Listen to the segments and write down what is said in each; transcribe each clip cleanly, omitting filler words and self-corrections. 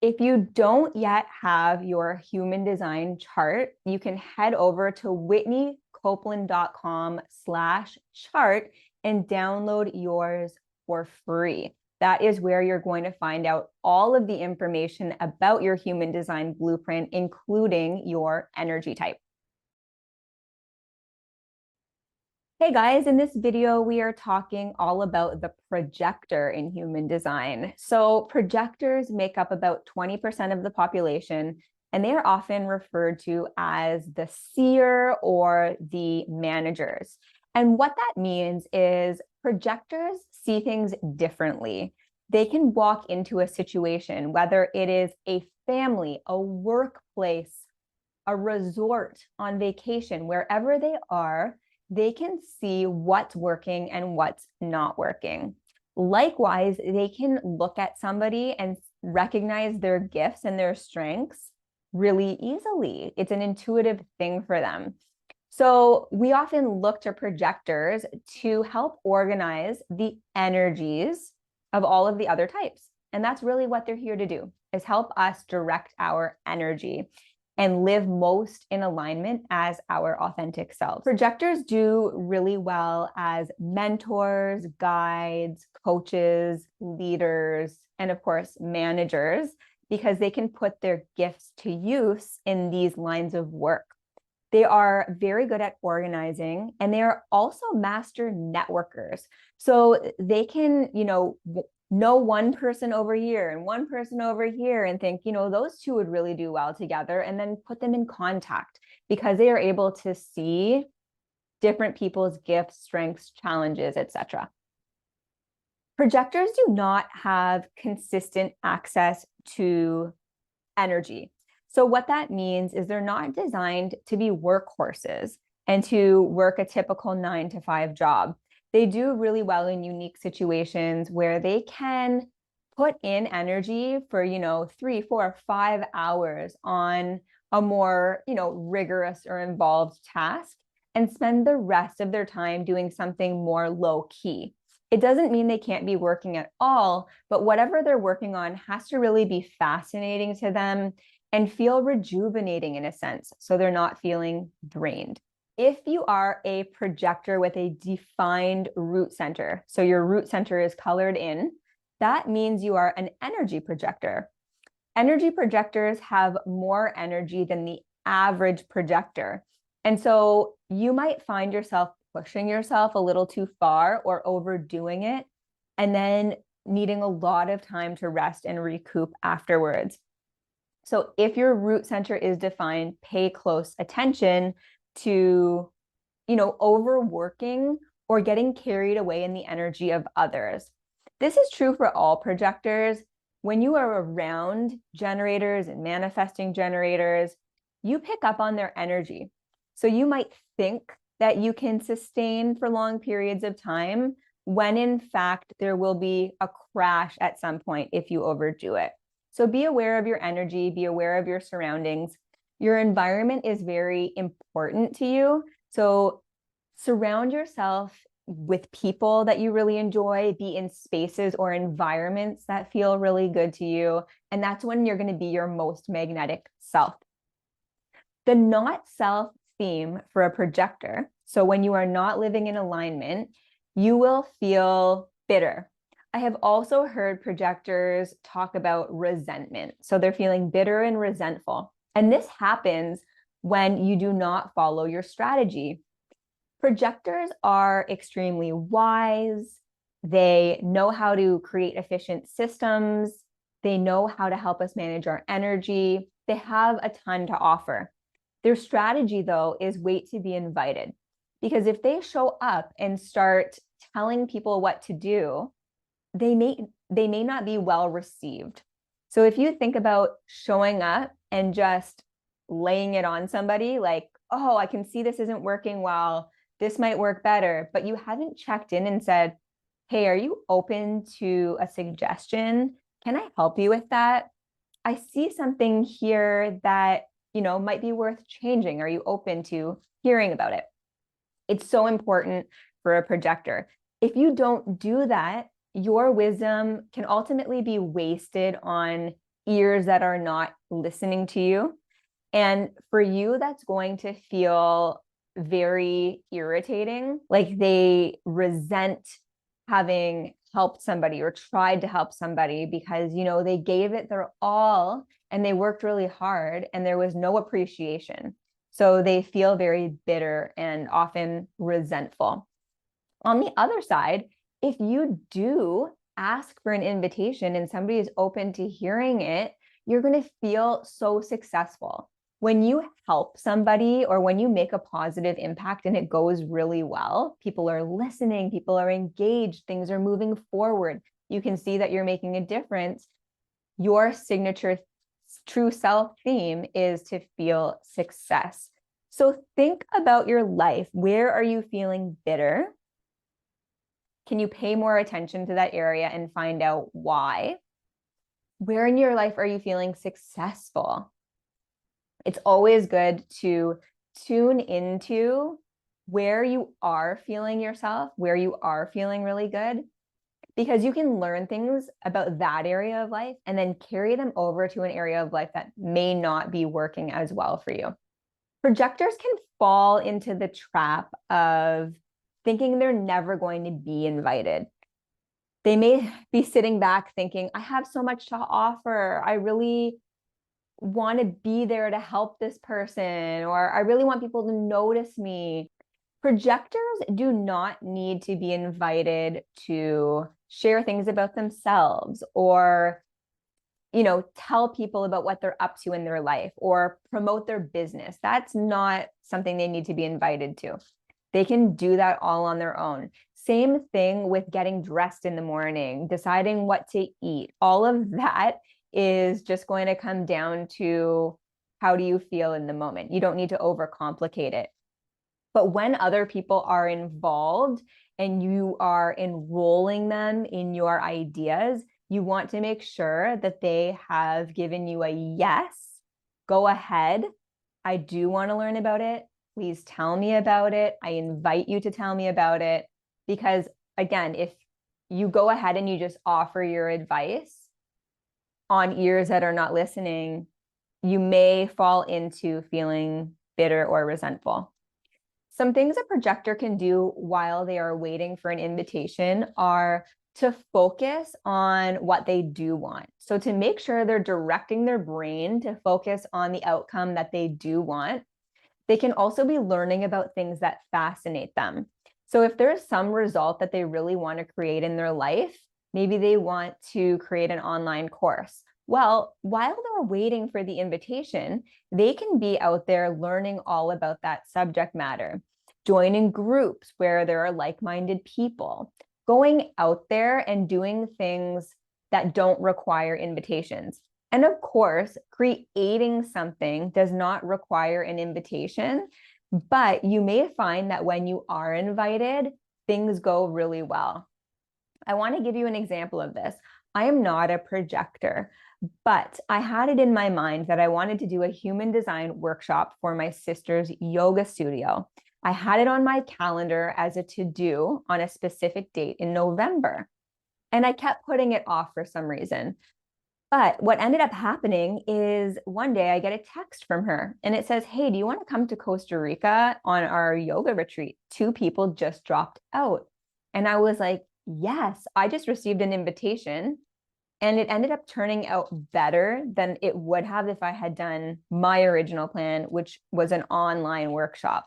If you don't yet have your human design chart, you can head over to whitneycopeland.com/chart and download yours for free. That is where you're going to find out all of the information about your human design blueprint, including your energy type. Hey guys, in this video, we are talking all about the projector in human design. So projectors make up about 20% of the population, and they are often referred to as the seer or the managers. And what that means is projectors see things differently. They can walk into a situation, whether it is a family, a workplace, a resort, on vacation, wherever they are, they can see what's working and what's not working. Likewise, they can look at somebody and recognize their gifts and their strengths really easily. It's an intuitive thing for them. So we often look to projectors to help organize the energies of all of the other types. And that's really what they're here to do, is help us direct our energy and live most in alignment as our authentic selves. Projectors do really well as mentors, guides, coaches, leaders, and of course, managers, because they can put their gifts to use in these lines of work. They are very good at organizing, and they are also master networkers. So they can, know one person over here and one person over here and think, those two would really do well together, and then put them in contact because they are able to see different people's gifts, strengths, challenges, etc. Projectors do not have consistent access to energy. So what that means is they're not designed to be workhorses and to work a typical 9-to-5 job. They do really well in unique situations where they can put in energy for, 3, 4, 5 hours on a more, rigorous or involved task and spend the rest of their time doing something more low key. It doesn't mean they can't be working at all, but whatever they're working on has to really be fascinating to them and feel rejuvenating in a sense, so they're not feeling drained. If you are a projector with a defined root center, so your root center is colored in, that means you are an energy projector. Energy projectors have more energy than the average projector. And so you might find yourself pushing yourself a little too far or overdoing it, and then needing a lot of time to rest and recoup afterwards. So if your root center is defined, pay close attention to, overworking or getting carried away in the energy of others. This is true for all projectors. When you are around generators and manifesting generators, you pick up on their energy. So you might think that you can sustain for long periods of time, when in fact there will be a crash at some point if you overdo it. So be aware of your energy, be aware of your surroundings. Your environment is very important to you. So surround yourself with people that you really enjoy, be in spaces or environments that feel really good to you. And that's when you're going to be your most magnetic self. The not self theme for a projector, so when you are not living in alignment, you will feel bitter. I have also heard projectors talk about resentment. So they're feeling bitter and resentful. And this happens when you do not follow your strategy. Projectors are extremely wise. They know how to create efficient systems. They know how to help us manage our energy. They have a ton to offer. Their strategy, though, is wait to be invited. Because if they show up and start telling people what to do, they may not be well received. So if you think about showing up and just laying it on somebody, like, oh, I can see this isn't working well, this might work better, but you haven't checked in and said, hey, are you open to a suggestion? Can I help you with that? I see something here that, might be worth changing. Are you open to hearing about it? It's so important for a projector. If you don't do that, your wisdom can ultimately be wasted on ears that are not listening to you. And for you, that's going to feel very irritating, like they resent having helped somebody or tried to help somebody because, they gave it their all and they worked really hard and there was no appreciation. So they feel very bitter and often resentful. On the other side, if you do ask for an invitation and somebody is open to hearing it, you're going to feel so successful. When you help somebody or when you make a positive impact and it goes really well, people are listening, people are engaged, things are moving forward. You can see that you're making a difference. Your signature true self theme is to feel success. So think about your life. Where are you feeling bitter? Can you pay more attention to that area and find out why? Where in your life are you feeling successful? It's always good to tune into where you are feeling yourself, where you are feeling really good, because you can learn things about that area of life and then carry them over to an area of life that may not be working as well for you. Projectors can fall into the trap of thinking they're never going to be invited. They may be sitting back thinking, I have so much to offer. I really want to be there to help this person, or I really want people to notice me. Projectors do not need to be invited to share things about themselves or, tell people about what they're up to in their life or promote their business. That's not something they need to be invited to. They can do that all on their own. Same thing with getting dressed in the morning, deciding what to eat. All of that is just going to come down to how do you feel in the moment. You don't need to overcomplicate it. But when other people are involved and you are enrolling them in your ideas, you want to make sure that they have given you a yes, go ahead. I do want to learn about it. Please tell me about it. I invite you to tell me about it. Because again, if you go ahead and you just offer your advice on ears that are not listening, you may fall into feeling bitter or resentful. Some things a projector can do while they are waiting for an invitation are to focus on what they do want. So to make sure they're directing their brain to focus on the outcome that they do want. They can also be learning about things that fascinate them. So if there's some result that they really want to create in their life, maybe they want to create an online course. Well, while they're waiting for the invitation, they can be out there learning all about that subject matter, joining groups where there are like-minded people, going out there and doing things that don't require invitations. And of course, creating something does not require an invitation, but you may find that when you are invited, things go really well. I want to give you an example of this. I am not a projector, but I had it in my mind that I wanted to do a human design workshop for my sister's yoga studio. I had it on my calendar as a to-do on a specific date in November, and I kept putting it off for some reason. But what ended up happening is one day I get a text from her and it says, hey, do you want to come to Costa Rica on our yoga retreat? 2 people just dropped out. And I was like, yes, I just received an invitation. And it ended up turning out better than it would have if I had done my original plan, which was an online workshop.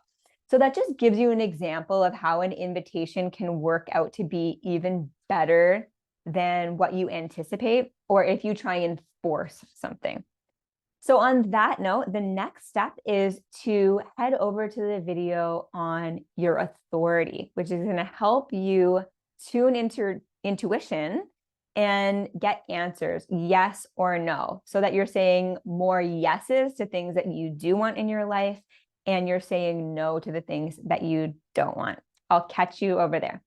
So that just gives you an example of how an invitation can work out to be even better than what you anticipate, or if you try and force something. So on that note, the next step is to head over to the video on your authority, which is going to help you tune into your intuition and get answers, yes or no, so that you're saying more yeses to things that you do want in your life, and you're saying no to the things that you don't want. I'll catch you over there.